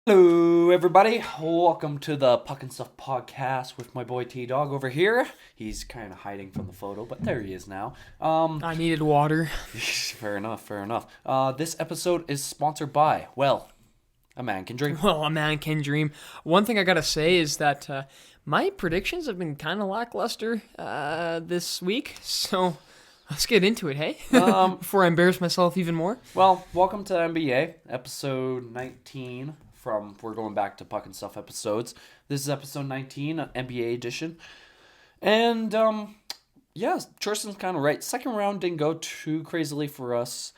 Hello, everybody. Welcome to the Puck and Stuff podcast with my boy T Dog over here. He's kind of hiding from the photo, but there he is now. I needed water. Fair enough. This episode is sponsored by, well, a man can dream. Well, a man can dream. One thing I gotta say is that my predictions have been kind of lackluster this week, so let's get into it, hey? Before I embarrass myself even more. Well, welcome to NBA, episode 19 we're going back to Puck and Stuff episodes. This is episode 19, NBA edition. And, yeah, Tristan's kind of right. Second round didn't go too crazily for us.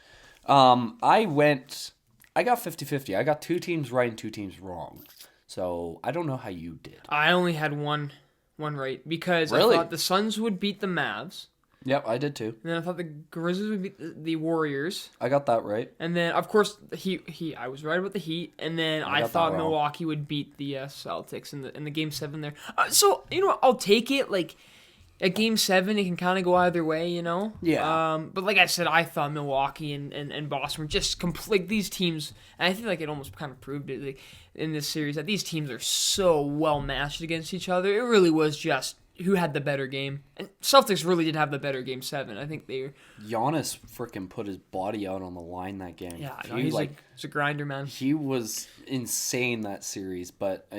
I got 50-50. I got two teams right and two teams wrong. So, I don't know how you did. I only had one right because Really? I thought the Suns would beat the Mavs. Yep, I did too. And then I thought the Grizzlies would beat the Warriors. I got that right. And then, of course, I was right about the Heat. And then I got thought that wrong. Milwaukee would beat the Celtics in the Game 7 there. So, you know what? I'll take it. Like, at Game 7, it can kind of go either way, you know? Yeah. But like I said, I thought Milwaukee and Boston were just like these teams. And I feel like it almost kind of proved it like, in this series that these teams are so well matched against each other. It really was just who had the better game. And Celtics really did have the better Game 7. I think they were... Giannis freaking put his body out on the line that game. Yeah, no, he's a grinder, man. He was insane that series, but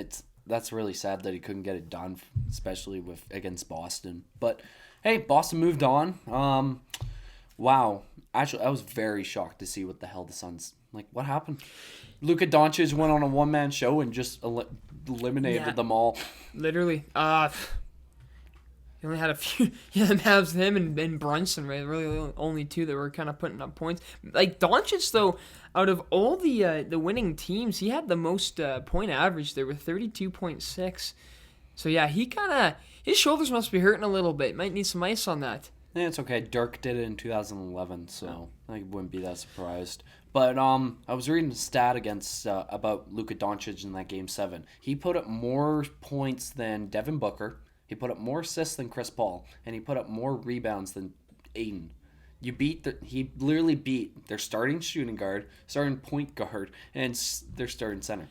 that's really sad that he couldn't get it done, especially against Boston. But hey, Boston moved on. Wow. Actually, I was very shocked to see what the hell the Suns what happened. Luka Doncic went on a one-man show and just eliminated them all. Literally. He only had a few. Yeah, the Mavs, him and Brunson, right? Really, the only two that were kind of putting up points. Like Doncic, though, out of all the winning teams, he had the most point average there with 32.6. So yeah, his shoulders must be hurting a little bit. Might need some ice on that. Yeah, it's okay. Dirk did it in 2011, so I wouldn't be that surprised. But I was reading a stat about Luka Doncic in that Game 7. He put up more points than Devin Booker. He put up more assists than Chris Paul, and he put up more rebounds than Aiden. He literally beat their starting shooting guard, starting point guard, and their starting center.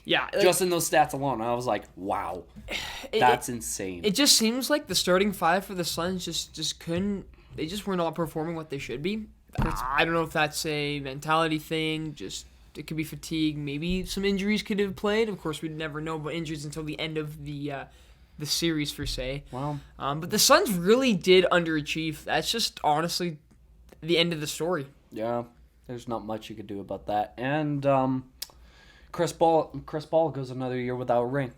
Yeah, Just in those stats alone, I was like, wow, that's insane. It just seems like the starting five for the Suns just couldn't. They just were not performing what they should be. I don't know if that's a mentality thing. Just it could be fatigue. Maybe some injuries could have played. Of course, we'd never know about injuries until the end of the series per se. Wow. But the Suns really did underachieve. That's just honestly the end of the story. Yeah, there's not much you could do about that. And Chris Paul goes another year without a ring.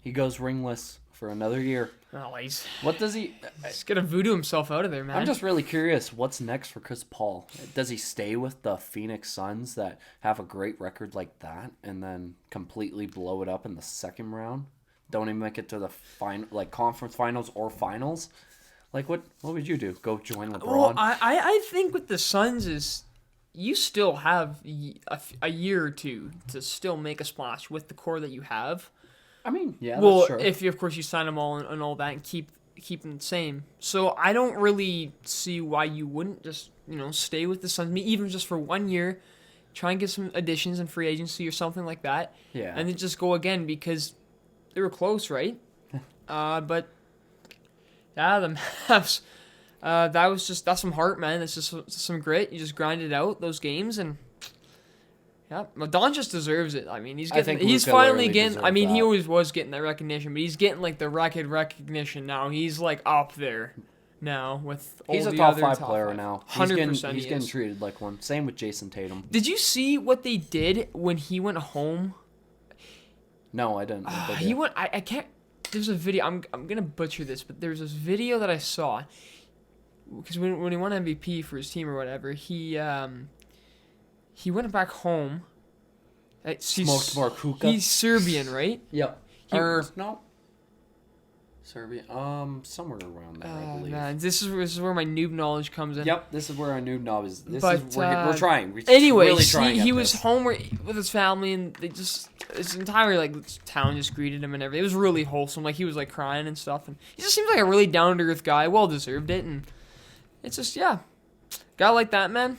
He goes ringless for another year. Oh, he's He's gonna voodoo himself out of there, man. I'm just really curious what's next for Chris Paul. Does he stay with the Phoenix Suns that have a great record like that and then completely blow it up in the second round? Don't even make it to the conference finals or finals. What would you do? Go join LeBron? Well, I think with the Suns is you still have a year or two to still make a splash with the core that you have. I mean, yeah, well, that's true. if you, of course, you sign them all and all that and keep them the same. So I don't really see why you wouldn't just stay with the Suns, even just for 1 year, try and get some additions in free agency or something like that. Yeah, and then just go again because they were close, right? But yeah, the Mavs. That's some heart, man. That's just some grit. You just grind it out those games, and yeah, Doncic deserves it. I mean, he's finally getting. I mean, he always was getting that recognition, but he's getting the record recognition now. He's up there now with all he's the a top other five player now. 100%, he's getting treated like one. Same with Jason Tatum. Did you see what they did when he went home? No, I didn't. He went. I can't. There's a video. I'm gonna butcher this, but there's this video that I saw because when he won MVP for his team or whatever, he went back home. Smoked more hookah. He's Serbian, right? Yep. No. Serbia. Somewhere around there, I believe. Man, this is where my noob knowledge comes in. Yep, this is where our noob knowledge is. But, We're trying. We're anyways, really trying he was home with his family, and they just his entire town just greeted him and everything. It was really wholesome. He was crying and stuff, and he just seems like a really down to earth guy. Well deserved it, and it's just guy like that, man,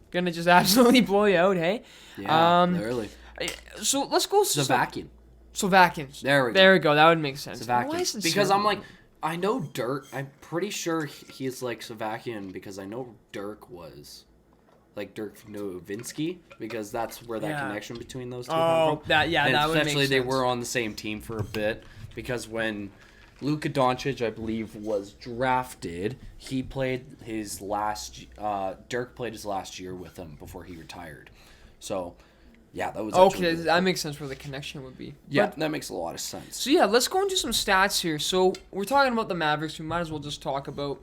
gonna just absolutely blow you out. Hey, yeah, literally. So let's go. Slovakian. Slovakian. There we go. There we go. That would make sense. Slovakian. Why is it Because Serbian? I'm like, I know Dirk. I'm pretty sure he's like Slovakian because I know Dirk was. Like Dirk Nowitzki, because that's where that connection between those two come Oh, from. that And that would make essentially sense. they were on the same team for a bit, because when Luka Doncic, I believe, was drafted, he played his last. Dirk played his last year with him before he retired. So, yeah, that was actually Okay, really that cool. makes sense where the connection would be. Yeah, But- that makes a lot of sense. So yeah, let's go into some stats here. So we're talking about the Mavericks. We might as well just talk about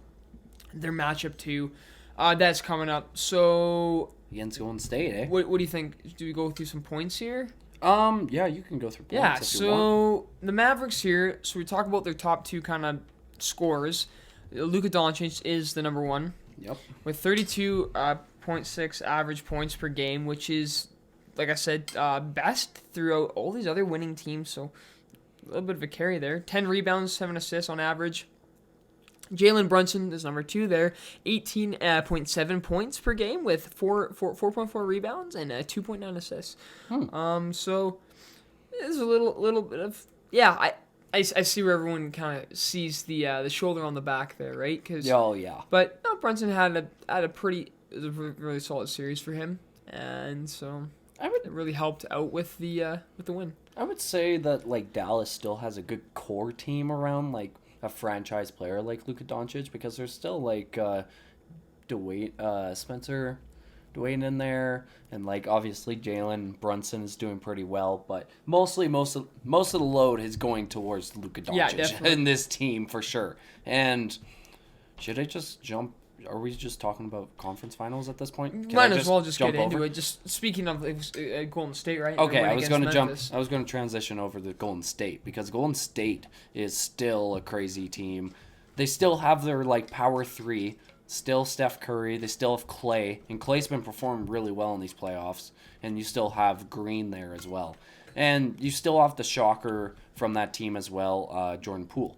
their matchup too. That's coming up. So Against Golden State, eh? what do you think? Do we go through some points here? Yeah, you can go through points Yeah. if you want. So the Mavericks here. So we talk about their top two kind of scorers. Luka Doncic is the number one Yep. with 32.6 average points per game, which is, like I said, best throughout all these other winning teams. So a little bit of a carry there. 10 rebounds, 7 assists on average. Jalen Brunson is number two there, 18.7 points per game with 4.4 rebounds and 2.9 assists. So there's a little bit of I see where everyone kind of sees the shoulder on the back there, right? Oh, yeah. But no, Brunson had a really solid series for him, and so it really helped out with the win. I would say that like Dallas still has a good core team around like a franchise player like Luka Doncic, because there's still like Spencer Dwayne in there, and like obviously Jalen Brunson is doing pretty well, but most of the load is going towards Luka Doncic definitely. in this team for sure. And should I just jump? Are we just talking about conference finals at this point? Can Might I as well just jump get into over? it. Just speaking of Golden State, right? Okay, Their win I was against going to jump. Memphis. I was going to transition over to Golden State, because Golden State is still a crazy team. They still have their like power three, still Steph Curry. They still have Clay, and Clay's been performing really well in these playoffs. And you still have Green there as well, and you still have the shocker from that team as well, Jordan Poole,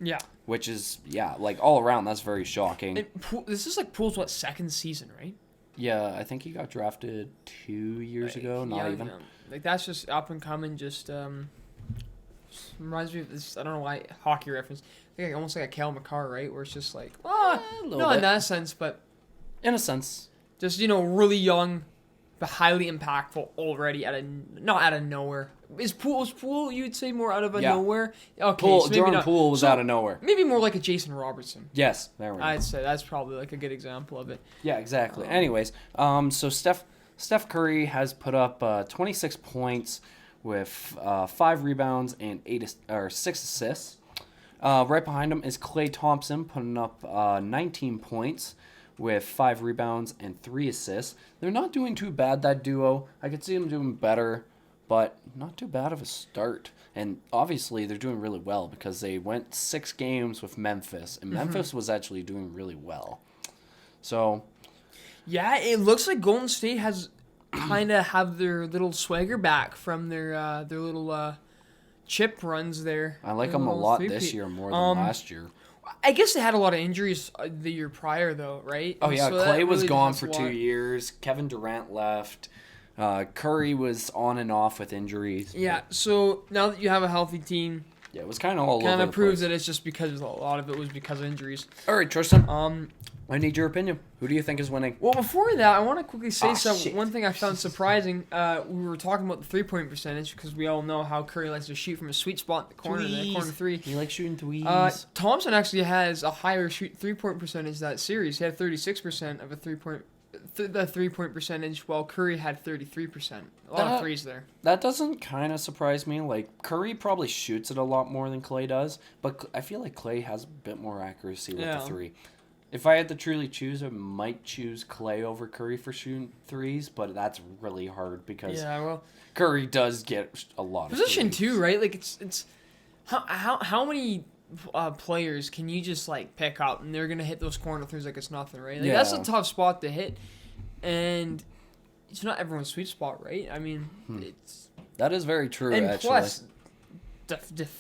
Yeah. which is like all around that's very shocking. This is like Poole's second season, right? Yeah, I think he got drafted 2 years ago, not even. Like that's just up and coming. Just reminds me of this. I don't know why hockey reference. I think almost like a Cale Makar, right? Where it's just like, A little no, bit. in that sense, but In a sense. just really young, but highly impactful already not out of nowhere. Is Poole you'd say more out of Yeah. nowhere? Okay, so maybe Jordan not. Poole was So out of nowhere. Maybe more like a Jason Robertson. Yes, there we go. I'd say that's probably like a good example of it. Yeah, exactly. Anyways, so Steph Curry has put up 26 points with 5 rebounds and 6 assists. Right behind him is Klay Thompson putting up 19 points with 5 rebounds and 3 assists. They're not doing too bad, that duo. I could see them doing better, but not too bad of a start. And obviously they're doing really well because they went 6 games with Memphis, and Memphis was actually doing really well. So, Yeah, it looks like Golden State has kind of have their little swagger back from their little chip runs there. I like Their them a little lot three-peat. this year more than last year. I guess they had a lot of injuries the year prior, though, right? Oh And yeah, so that Clay was really gone has for a 2 lot. years. Kevin Durant left. Curry was on and off with injuries. Yeah, so now that you have a healthy team, Yeah, it was kind of all over kind the of proves place. that it's just because a lot of it was because of injuries. All right, Tristan, Um, I need your opinion. Who do you think is winning? well, before that, I want to quickly say Shit. one thing I found surprising. We were talking about the 3-point percentage because we all know how Curry likes to shoot from a sweet spot in the corner, Threes. corner three. He likes shooting threes. Thompson actually has a higher 3-point percentage that series. He had 36% of a 3-point percentage, while Curry had 33%. A lot of threes there. That doesn't kind of surprise me. Like, Curry probably shoots it a lot more than Clay does, but I feel like Clay has a bit more accuracy with Yeah. the 3. If I had to truly choose, I might choose Clay over Curry for shooting threes, but that's really hard because Yeah, well, Curry does get a lot of position threes. too, right? Like it's how many players can you just like pick up and they're gonna hit those corner threes like it's nothing, right? Like that's a Yeah. tough spot to hit, and it's not everyone's sweet spot, right? I mean, it's That is very true, and actually. plus.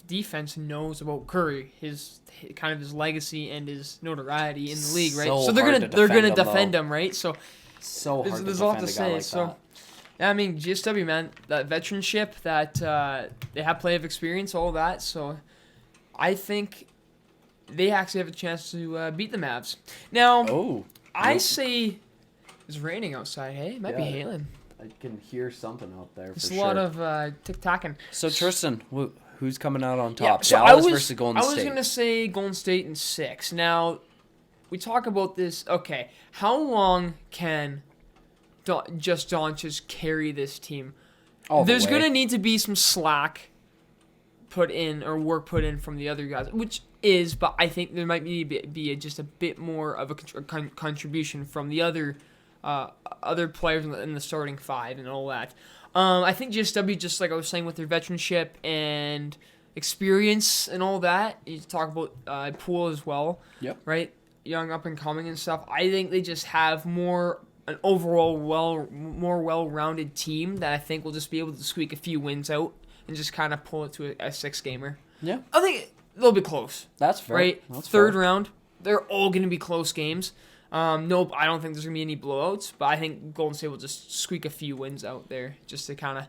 Defense knows about Curry, his kind of his legacy and his notoriety in the league, right? So So they're hard gonna to they're gonna defend him, defend though. him, right? So So hard there's a lot to defend a guy say. like So that. Yeah, I mean, GSW, man, that veteranship, that they have plenty of experience, all that. So I think they actually have a chance to beat the Mavs. Now, Oh, I nope. say it's raining outside. Hey, it might be Yeah. hailing. I can hear something out there There's for a sure. lot of tick-tacking. So Tristan, who's coming out on Yeah, top? so Dallas versus Golden I was State. gonna say Golden State in 6. Now, we talk about this. Okay, how long can just Doncic carry this team? All the There's way. gonna need to be some slack put in or work put in from the other guys, which is, but I think there might need to be just a bit more of a contribution from the other players in the starting 5 and all that. I think GSW, just like I was saying, with their veteranship and experience and all that, you talk about Poole as well. Yep. Right, young up and coming and stuff. I think they just have an overall more well-rounded team that I think will just be able to squeak a few wins out and just kind of pull it to a 6-gamer. Yeah, I think they'll be close. that's fair. Right? That's Third fair. round, they're all going to be close games. Nope, I don't think there's going to be any blowouts, but I think Golden State will just squeak a few wins out there just to kind of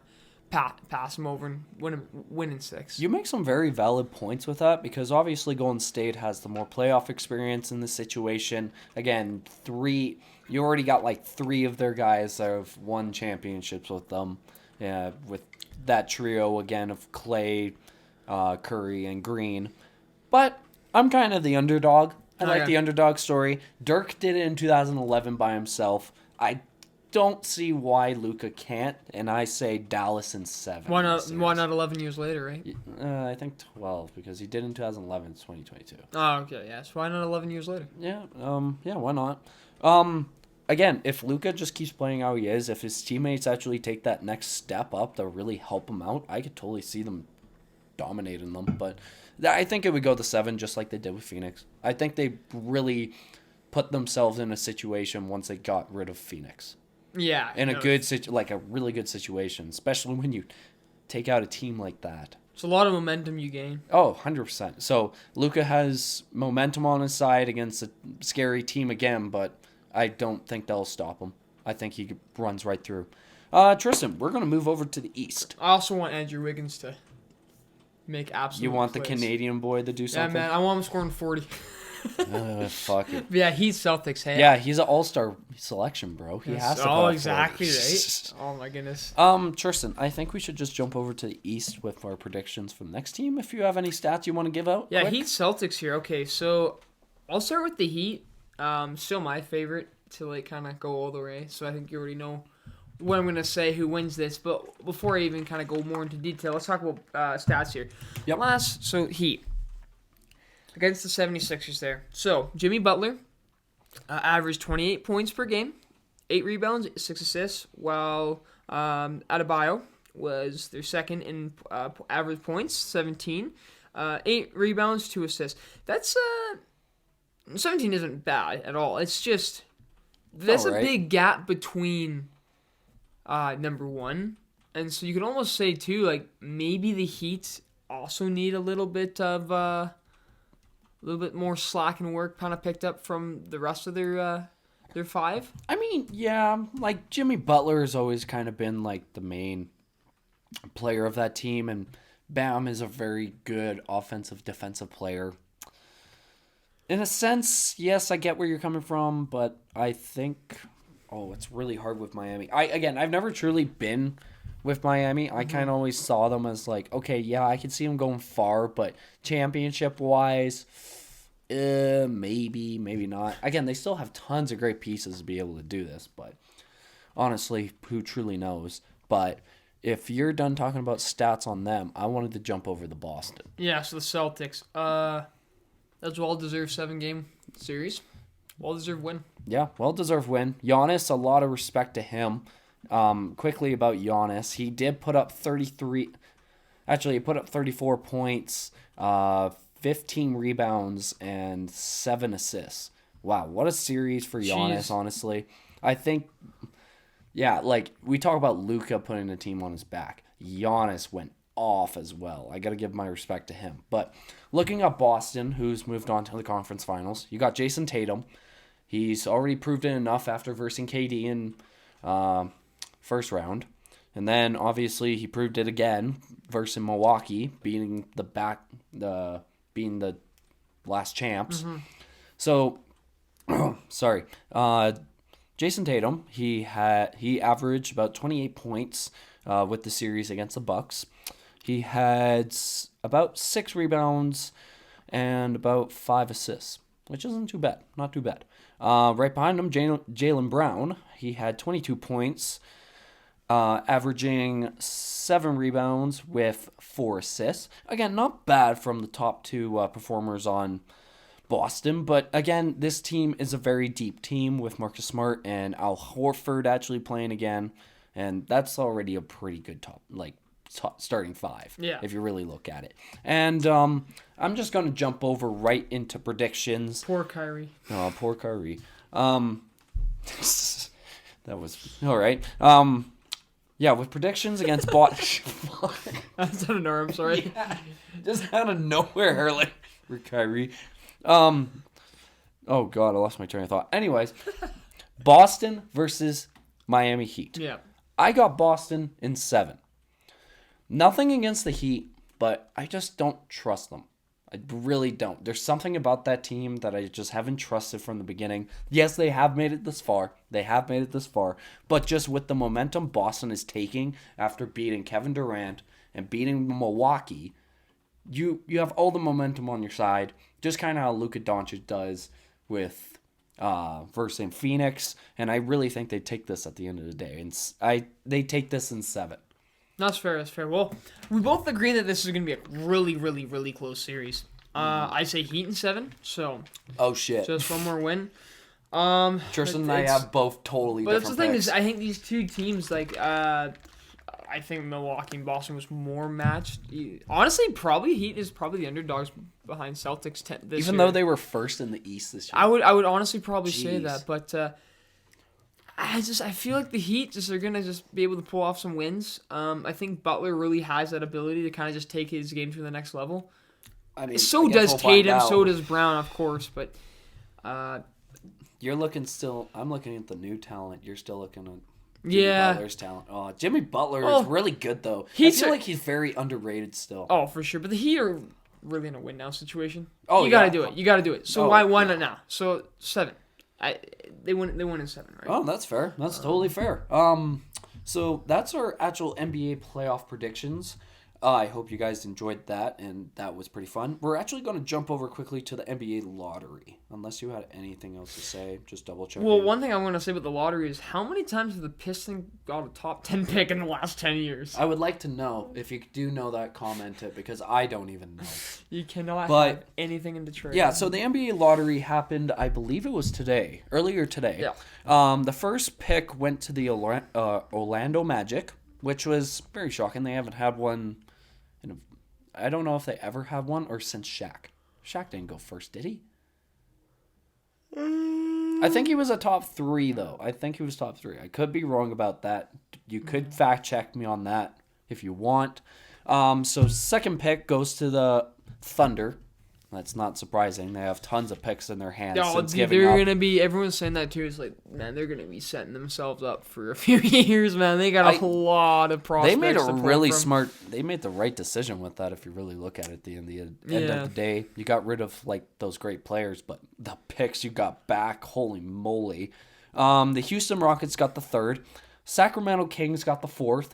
pass them over and win in 6. You make some very valid points with that because obviously Golden State has the more playoff experience in this situation. Again, you already got like 3 of their guys that have won championships with them. Yeah, with that trio again of Clay, Curry, and Green. But I'm kind of the underdog. I like the underdog story. Dirk did it in 2011 by himself. I don't see why Luka can't, and I say Dallas in 7. Why in the not? series. Why not 11 years later, right? I think 12 because he did in 2011. It's 2022. Oh, okay, yeah. So why not 11 years later? Yeah. Yeah. Why not? Again, if Luka just keeps playing how he is, if his teammates actually take that next step up to really help him out, I could totally see them dominating them. But I think it would go to 7 just like they did with Phoenix. I think they really put themselves in a situation once they got rid of Phoenix. Yeah. In a a really good situation, especially when you take out a team like that. It's a lot of momentum you gain. Oh, 100%. So Luka has momentum on his side against a scary team again, but I don't think they'll stop him. I think he runs right through. Tristan, we're going to move over to the East. I also want Andrew Wiggins to make absolute You want the plays. Canadian boy to do Yeah, something? man. I want him scoring 40. Fuck it. Yeah, he's Celtics. Hey. Yeah, he's an all-star selection, bro. He has to. Oh, put up exactly 40. right. Oh my goodness. Tristan, I think we should just jump over to the East with our predictions for the next team. If you have any stats you want to give out. Yeah, quick. Heat Celtics here. Okay, so I'll start with the Heat. Still my favorite to like kind of go all the way. So I think you already know what I'm gonna say, who wins this. But before I even kind of go more into detail, let's talk about stats here. Yep. So Heat against the 76ers there. So Jimmy Butler averaged 28 points per game, 8 rebounds, 6 assists, while Adebayo was their second in average points, 17, 8 rebounds, 2 assists. That's 17 isn't bad at all. It's just there's a big gap between number 1, and so you can almost say too, like maybe the Heat also need a little bit of a little bit more slack and work kind of picked up from the rest of their 5. I mean, yeah, like Jimmy Butler has always kind of been like the main player of that team, and Bam is a very good offensive defensive player. In a sense, yes, I get where you're coming from, but I think it's really hard with Miami. I've never truly been with Miami. I kind of always saw them as like, okay, yeah, I can see them going far, but championship-wise, maybe not. Again, they still have tons of great pieces to be able to do this, but honestly, who truly knows? But if you're done talking about stats on them, I wanted to jump over to Boston. Yeah, so the Celtics. That's a well-deserved 7-game series. Well-deserved win. Yeah, well-deserved win. Giannis, a lot of respect to him. Quickly about Giannis, he did put up 33. Actually, he put up 34 points, 15 rebounds, and 7 assists. Wow, what a series for Giannis, honestly. I think, yeah, like, we talk about Luka putting the team on his back. Giannis went off as well. I got to give my respect to him. But looking at Boston, who's moved on to the conference finals, you got Jason Tatum. He's already proved it enough after versing KD in first round. And then obviously he proved it again versus Milwaukee, being the last champs. So, sorry. Jason Tatum, he averaged about 28 points with the series against the Bucks. He had about 6 rebounds and about 5 assists, which isn't too bad. Not too bad. Right behind him, Jaylen Brown. He had 22 points, averaging 7 rebounds with 4 assists. Again, not bad from the top 2 performers on Boston, but again, this team is a very deep team with Marcus Smart and Al Horford actually playing again, and that's already a pretty good starting 5, if you really look at it. And I'm just going to jump over right into predictions. Poor Kyrie. Oh, poor Kyrie. That was all right. Yeah, with predictions against That's out of nowhere, I'm sorry. Yeah, just out of nowhere, like for Kyrie. Oh God, I lost my train of thought. Anyways, Boston versus Miami Heat. Yeah. I got Boston in 7. Nothing against the Heat, but I just don't trust them. I really don't. There's something about that team that I just haven't trusted from the beginning. Yes, they have made it this far. But just with the momentum Boston is taking after beating Kevin Durant and beating Milwaukee, you have all the momentum on your side. Just kind of how Luka Doncic does with versus Phoenix. And I really think they take this at the end of the day. And they take this in 7. That's fair. Well, we both agree that this is going to be a really, really, really close series. I say Heat in 7, so... Oh, shit. Just one more win. Tristan and I have both totally different But that's the thing picks. is, I think these two teams, I think Milwaukee and Boston was more matched. Honestly, probably Heat is probably the underdogs behind Celtics this Even year. though they were first in the East this year. I would honestly probably say Jeez. that, but... I feel like the Heat are gonna just be able to pull off some wins. I think Butler really has that ability to kind of just take his game to the next level. I mean, So does Tatum, so does Brown, of course. But you're looking still. I'm looking at the new talent. You're still looking at Jimmy Butler's talent. Oh, Jimmy Butler is really good though. I feel like he's very underrated still. Oh, for sure. But the Heat are really in a win now situation. Oh, you gotta do it. You gotta do it. So why not now? So 7. They win in 7, right? Oh, that's fair. That's totally fair. So that's our actual NBA playoff predictions. I hope you guys enjoyed that, and that was pretty fun. We're actually going to jump over quickly to the NBA lottery. Unless you had anything else to say, just double check. Well, one thing I want to say about the lottery is how many times have the Pistons got a top 10 pick in the last 10 years? I would like to know. If you do know that, comment it, because I don't even know. You cannot have anything in Detroit. Yeah, so the NBA lottery happened, I believe it was earlier today. Yeah. The first pick went to the Orlando Magic, which was very shocking. They haven't had one... I don't know if they ever had one or since Shaq. Shaq didn't go first, did he? I think he was a top 3, though. I think he was top 3. I could be wrong about that. You could fact check me on that if you want. So second pick goes to the Thunder. That's not surprising. They have tons of picks in their hands. Everyone's saying that too. It's like, man, they're gonna be setting themselves up for a few years, man. They got a lot of prospects. They made They made the right decision with that. If you really look at it, at the end of the day, you got rid of those great players, but the picks you got back, holy moly! The Houston Rockets got the 3rd. Sacramento Kings got the 4th.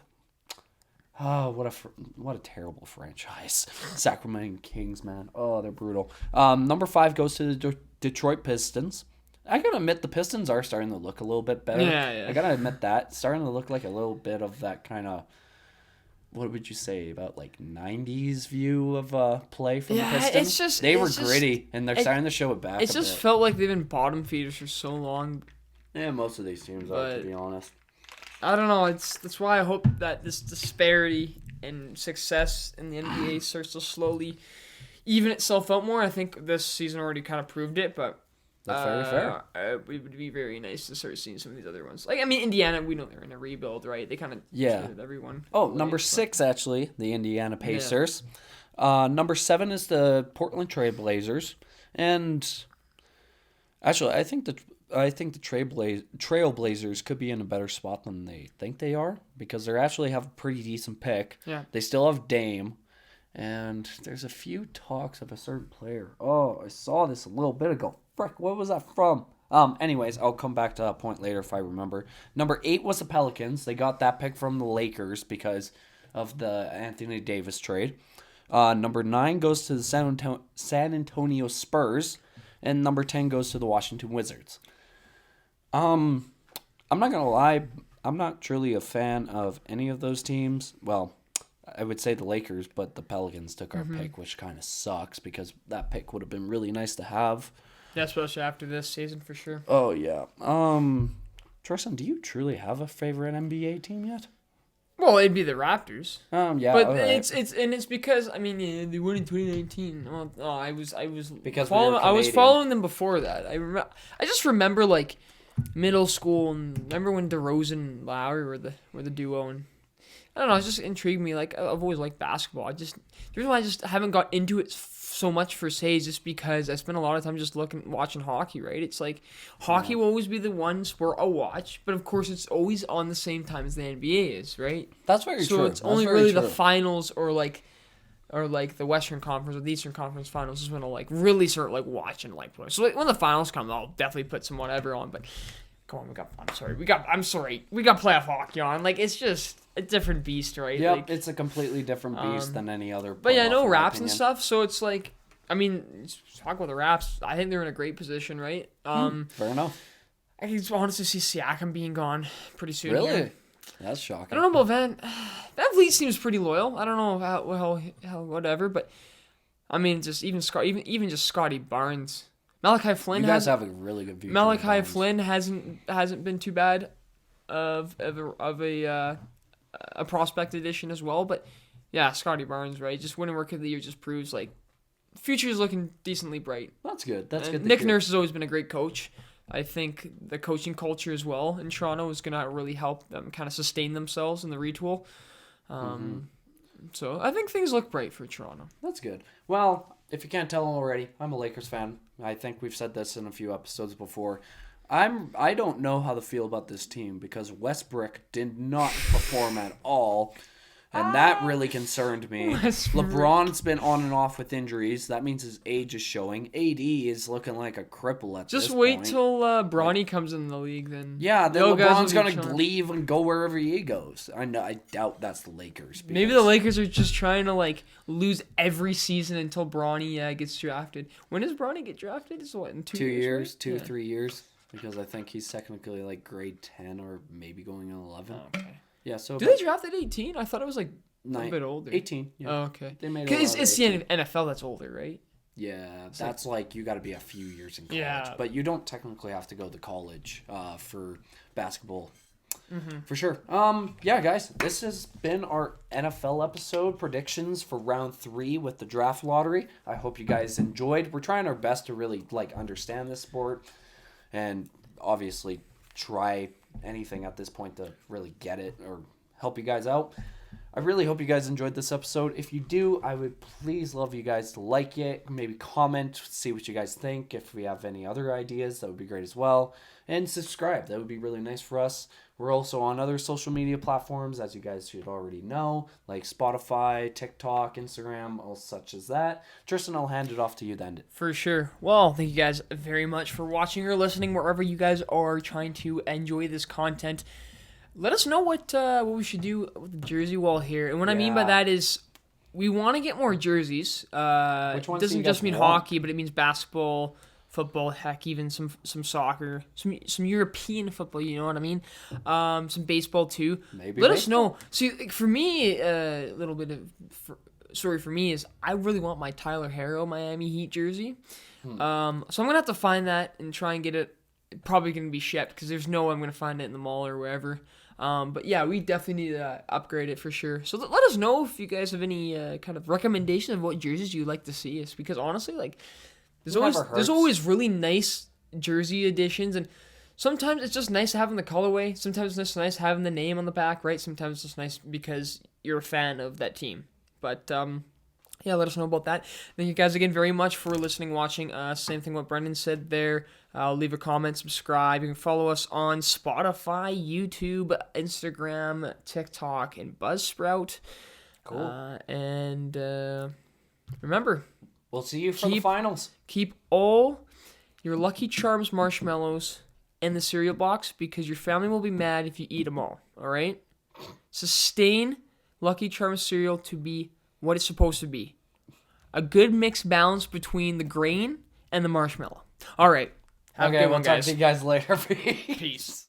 Oh, what a terrible franchise. Sacramento Kings, man. Oh, they're brutal. Number 5 goes to the Detroit Pistons. I gotta admit, the Pistons are starting to look a little bit better. Yeah. I gotta admit that. Starting to look like a little bit of that kind of, what would you say, about 90s view of play from the Pistons? They were gritty, and they're starting to show it back. It just felt like they've been bottom feeders for so long. Yeah, most of these teams are, to be honest. I don't know. That's why I hope that this disparity in success in the NBA starts to slowly even itself out more. I think this season already kind of proved it, but that's very fair. It would be very nice to start seeing some of these other ones. Indiana, we know they're in a rebuild, right? They kind of treated everyone. Oh, number 6 actually, the Indiana Pacers. Yeah. Number 7 is the Portland Trail Blazers, and Actually, I think the Trailblazers could be in a better spot than they think they are because they actually have a pretty decent pick. Yeah. They still have Dame, and there's a few talks of a certain player. Oh, I saw this a little bit ago. Frick, what was that from? Anyways, I'll come back to that point later if I remember. Number 8 was the Pelicans. They got that pick from the Lakers because of the Anthony Davis trade. Number 9 goes to the San Antonio Spurs, and number 10 goes to the Washington Wizards. I'm not gonna lie, I'm not truly a fan of any of those teams. Well, I would say the Lakers, but the Pelicans took our pick, which kind of sucks because that pick would have been really nice to have. Yeah, especially after this season for sure. Oh yeah. Tristan, do you truly have a favorite NBA team yet? Well, it'd be the Raptors. Yeah. But alright. it's because I mean they won in 2019. Well, no, I was Because we were I was Canadian. following them before that. I just remember like middle school and remember when DeRozan and Lowry were the duo, and I don't know, it just intrigued me. Like I've always liked basketball. The reason why I just haven't got into it so much for say is just because I spend a lot of time just watching hockey. Right? It's like hockey will always be the one sport I'll watch, but of course it's always on the same time as the NBA is. Right? That's very So true. it's That's only very really true. the finals or the Western Conference or the Eastern Conference finals is when I'll like really start like watching like play. So like, when the finals come, I'll definitely put some whatever on. But come on, we got playoff hockey on. Like it's just a different beast, right? Yep, Like, it's a completely different beast than any other. but yeah, I playoff, know in my Raps and opinion. stuff. So it's like, I mean, talk about the Raps. I think they're in a great position, right? Fair enough. I can just honestly see Siakam being gone pretty soon. Really? here. That's I shocking. don't know about Van Vliet seems pretty loyal. I don't know how whatever, but I mean, just even just Scotty Barnes, Malachi Flynn You guys has have a really good view. Malachi Flynn hasn't been too bad of a prospect addition as well, but yeah, Scotty Barnes, right? Just winning Rookie of the Year just proves like future's looking decently bright. That's good. That's And good. to Nick hear. Nurse has always been a great coach. I think the coaching culture as well in Toronto is going to really help them kind of sustain themselves in the retool. So I think things look bright for Toronto. That's good. Well, if you can't tell already, I'm a Lakers fan. I think we've said this in a few episodes before. I don't know how to feel about this team because Westbrook did not perform at all. And that really concerned me. Westbrook. LeBron's been on and off with injuries. That means his age is showing. AD is looking like a cripple at Just this wait point. till Bronny comes in the league, then. Yeah, then Yo, guys LeBron's will be gonna chilling. leave and go wherever he goes. I know. I doubt that's the Lakers. Maybe because- the Lakers are just trying to like lose every season until Bronny gets drafted. When does Bronny get drafted? It's what, in 2 2 years, right? 2 Yeah. 3 years, because I think he's technically like grade 10 or maybe going on 11. Oh, okay. Yeah, so Do they draft at 18? I thought it was like a bit older. 18. Yeah. Oh, okay. They made it Because around it's 18. the NFL that's older, right? Yeah, that's like you got to be a few years in college, Yeah. but you don't technically have to go to college for basketball. Mm-hmm. For sure. Yeah, guys, this has been our NFL episode predictions for round 3 with the draft lottery. I hope you guys enjoyed. We're trying our best to really like understand this sport, and obviously try anything at this point to really get it or help you guys out. I really hope you guys enjoyed this episode. If you do, I would please love you guys to like it, maybe comment, see what you guys think. If we have any other ideas, that would be great as well. And subscribe. That would be really nice for us. We're also on other social media platforms, as you guys should already know, like Spotify, TikTok, Instagram, all such as that. Tristan, I'll hand it off to you then. For sure. Well, thank you guys very much for watching or listening wherever you guys are trying to enjoy this content. Let us know what we should do with the jersey wall here. And what I mean by Yeah. that is we want to get more jerseys. Which ones It do doesn't you just guys mean want? hockey, but it means basketball, football, heck, even some soccer, some European football, you know what I mean? Some baseball too. Maybe Let us baseball. know. See, like, for me, a little bit of story for me is I really want my Tyler Harrow Miami Heat jersey. So I'm gonna have to find that and try and get it. Probably gonna be shipped because there's no way I'm gonna find it in the mall or wherever. But yeah, we definitely need to upgrade it for sure. So let us know if you guys have any kind of recommendation of what jerseys you'd like to see us. Because honestly, like there's Never hurts. always really nice jersey editions, and sometimes it's just nice having the colorway. Sometimes it's just nice having the name on the back, right? Sometimes it's just nice because you're a fan of that team. But Yeah, let us know about that. Thank you guys again very much for listening, watching. Same thing what Brendan said there. Leave a comment, subscribe. You can follow us on Spotify, YouTube, Instagram, TikTok, and Buzzsprout. Cool. And remember, We'll see you for the finals. keep all your Lucky Charms marshmallows in the cereal box because your family will be mad if you eat them all. All right? Sustain Lucky Charms cereal to be what it's supposed to be. A good mixed balance between the grain and the marshmallow. All right. Have a good one, we'll talk guys. to you guys later. Peace.